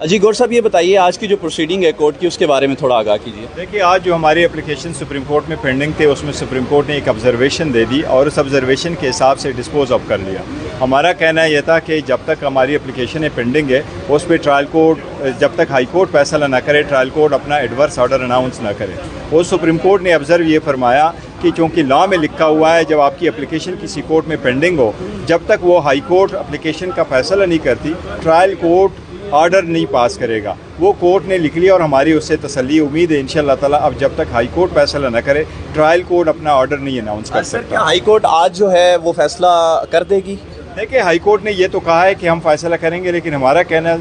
जी गौर साहब, ये बताइए आज की जो प्रोसीडिंग है कोर्ट की, उसके बारे में थोड़ा आगाह कीजिए। देखिए, आज जो हमारी एप्लीकेशन सुप्रीम कोर्ट में पेंडिंग थे, उसमें सुप्रीम कोर्ट ने एक ऑब्जर्वेशन दे दी और उस ऑब्जर्वेशन के हिसाब से डिस्पोज ऑफ कर लिया। हमारा कहना यह था कि जब तक हमारी एप्लीकेशन पेंडिंग है, उस पर ट्रायल कोर्ट जब तक हाई कोर्ट फैसला ना करे, ट्रायल कोर्ट अपना एडवर्स ऑर्डर अनाउंस ना करे। और सुप्रीम कोर्ट ने ऑब्जर्व ये फरमाया कि चूँकि लॉ में लिखा हुआ है, जब आपकी एप्लीकेशन किसी कोर्ट में पेंडिंग हो, जब तक वो हाई कोर्ट एप्लीकेशन का फैसला नहीं करती, ट्रायल कोर्ट ऑर्डर नहीं पास करेगा। वो कोर्ट ने लिख लिया और हमारी उससे तसल्ली उम्मीद है इंशाअल्लाह ताला अब जब तक हाई कोर्ट फैसला न करे, ट्रायल कोर्ट अपना ऑर्डर नहीं अनाउंस कर सकता। हाई कोर्ट आज जो है वो फैसला कर देगी? देखिए, हाई कोर्ट ने ये तो कहा है कि हम फैसला करेंगे, लेकिन हमारा कहना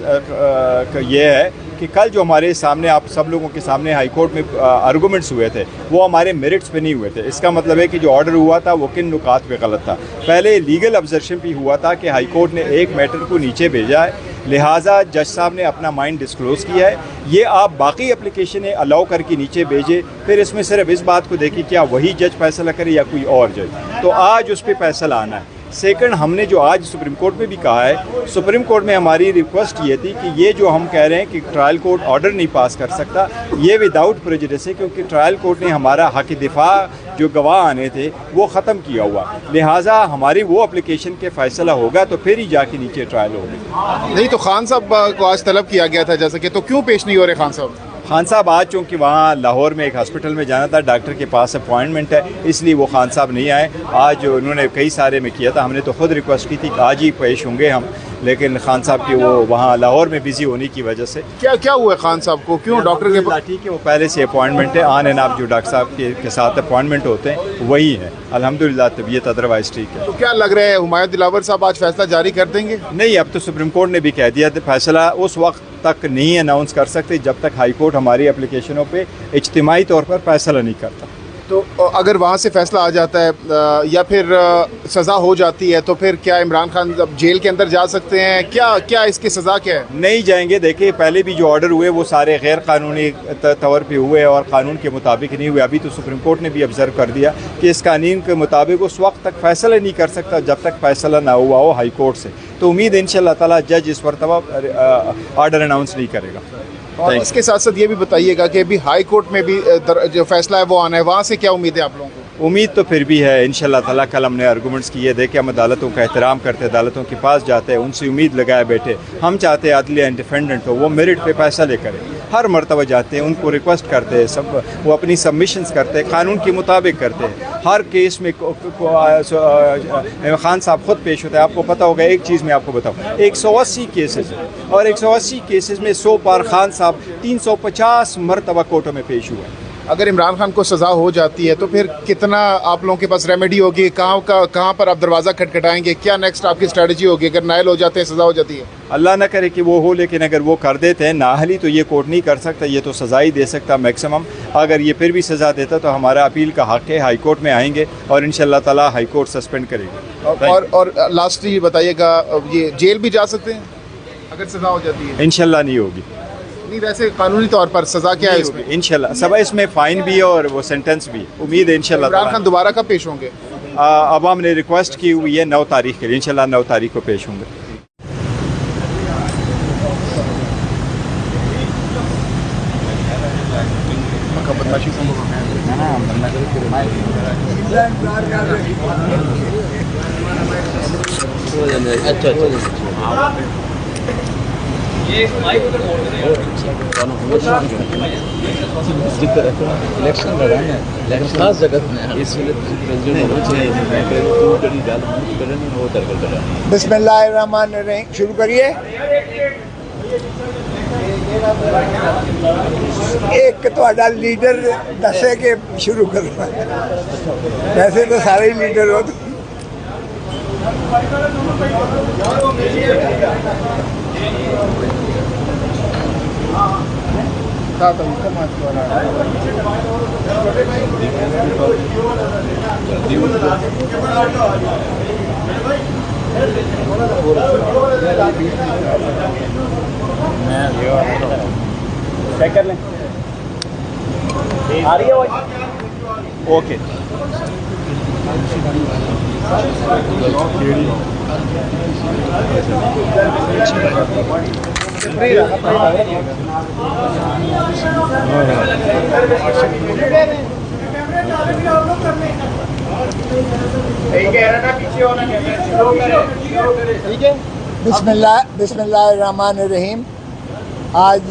ये है कि कल जो हमारे सामने, आप सब लोगों के सामने हाई कोर्ट में आर्गूमेंट्स हुए थे, वो हमारे मेरिट्स पे नहीं हुए थे। इसका मतलब है कि जो ऑर्डर हुआ था वो किन नुकात पे गलत था। पहले लीगल ऑब्जर्वेशन भी हुआ था कि हाई कोर्ट ने एक मैटर को नीचे भेजा है, लिहाजा जज साहब ने अपना माइंड डिस्क्लोज़ किया है। ये आप बाकी एप्लीकेशन अलाउ करके नीचे भेजे, फिर इसमें सिर्फ इस बात को देखिए क्या वही जज फैसला करे या कोई और जज, तो आज उस पर फैसला आना है। सेकंड, हमने जो आज सुप्रीम कोर्ट में भी कहा है, सुप्रीम कोर्ट में हमारी रिक्वेस्ट ये थी कि ये जो हम कह रहे हैं कि ट्रायल कोर्ट ऑर्डर नहीं पास कर सकता, ये विदाउट प्रेजुडिस है, क्योंकि ट्रायल कोर्ट ने हमारा हक दिफा जो गवाह आने थे वो ख़त्म किया हुआ। लिहाजा हमारी वो एप्लीकेशन के फैसला होगा तो फिर ही जाके नीचे ट्रायल होगी। नहीं तो खान साहब को आज तलब किया गया था जैसे कि, तो क्यों पेश नहीं हो रहे खान साहब? खान साहब आज चूँकि वहाँ लाहौर में एक हॉस्पिटल में जाना था, डॉक्टर के पास अपॉइंटमेंट है, इसलिए वो खान साहब नहीं आए। आज उन्होंने कई सारे में किया था, हमने तो ख़ुद रिक्वेस्ट की थी कि आज ही पेश होंगे हम, लेकिन खान साहब की वो वहाँ लाहौर में बिज़ी होने की वजह से। क्या हुआ खान साहब को, क्यों डॉक्टर के पास? ठीक है, वो पहले से अपॉइंटमेंट है, आन एंड आप जो डॉक्टर साहब के साथ अपॉइंटमेंट होते हैं वही है। अल्हम्दुलिल्लाह तबीयत अदरवाइज़ ठीक है। तो क्या लग रहा है हुमायूं दिलावर साहब आज फैसला जारी कर देंगे? नहीं, अब तो सुप्रीम कोर्ट ने भी कह दिया था फैसला उस वक्त तक नहीं अनाउंस कर सकते जब तक हाई कोर्ट हमारी एप्लीकेशनों पे इज्तिमाई तौर पर फैसला नहीं करता। तो अगर वहाँ से फैसला आ जाता है या फिर सज़ा हो जाती है, तो फिर क्या इमरान खान अब जेल के अंदर जा सकते हैं? क्या इसकी सज़ा क्या है? नहीं जाएंगे। देखिए, पहले भी जो ऑर्डर हुए वो सारे गैर कानूनी तौर पे हुए और कानून के मुताबिक नहीं हुए। अभी तो सुप्रीम कोर्ट ने भी ऑब्जर्व कर दिया कि इस कानून के मुताबिक उस वक्त तक फैसला नहीं कर सकता जब तक फैसला ना हुआ हो हाई कोर्ट से। तो उम्मीद है इंशाअल्लाह ताला जज इस मरतबा ऑर्डर अनाउंस नहीं करेगा। और इसके साथ साथ ये भी बताइएगा कि अभी हाई कोर्ट में भी जो फैसला है वो आना है, वहाँ से क्या उम्मीद है आप लोगों को? उम्मीद तो फिर भी है इंशाअल्लाह ताला। कल हमने आर्गूमेंट्स किए, देखिए हम अदालतों का एहतराम करते हैं, अदालतों के पास जाते हैं, उनसे उम्मीद लगाए बैठे। हम चाहते हैं अदलिया इंडिपेंडेंट हो, वो मेरिट पे फैसले करें। हर मरतबा जाते हैं, उनको रिक्वेस्ट करते हैं, सब वो अपनी सबमिशंस करते हैं, कानून के मुताबिक करते हैं। हर केस में खान साहब खुद पेश होते हैं। आपको पता होगा, एक चीज़ मैं आपको बताऊँ, 180 केसेज है और 180 केसेज में 100 बार खान साहब 350 मरतबा कोर्टों में पेश हुए। अगर इमरान खान को सज़ा हो जाती है तो फिर कितना आप लोगों के पास रेमेडी होगी? कहाँ पर आप दरवाज़ा खटखटाएंगे? क्या नेक्स्ट आपकी स्ट्रेटजी होगी अगर नायल हो जाते हैं, सज़ा हो जाती है? अल्लाह ना करे कि वो हो, लेकिन अगर वो कर देते हैं नाहली तो ये कोर्ट नहीं कर सकता, ये तो सज़ा ही दे सकता मैक्सिमम। अगर ये फिर भी सज़ा देता तो हमारा अपील का हक़ है, हाई कोर्ट में आएंगे और इंशाअल्लाह ताला हाई कोर्ट सस्पेंड करेगी। और लास्ट ये बताइएगा, ये जेल भी जा सकते हैं अगर सज़ा हो जाती है? इंशाअल्लाह नहीं होगी। नहीं, वैसे कानूनी तौर पर सज़ा क्या है इसमें? इंशाल्लाह सब, इसमें फ़ाइन भी है और वो सेंटेंस भी। उम्मीद है इंशाल्लाह। इमरान खान दोबारा कब पेश होंगे? अब हमने रिक्वेस्ट की हुई है 9 तारीख के लिए, इंशाल्लाह 9 तारीख को पेश होंगे। बिस्मिल्लाहिर्रहमानिर्रहीम, शुरू करिए। एक तो लीडर दसे के शुरू करो, वैसे तो सारे ही लीडर हो। चेक कर लें, आ रही है वो? ओके। बिस्मिल्लाह बिस्मिल्लाहिर्रहमानिर्रहीम। आज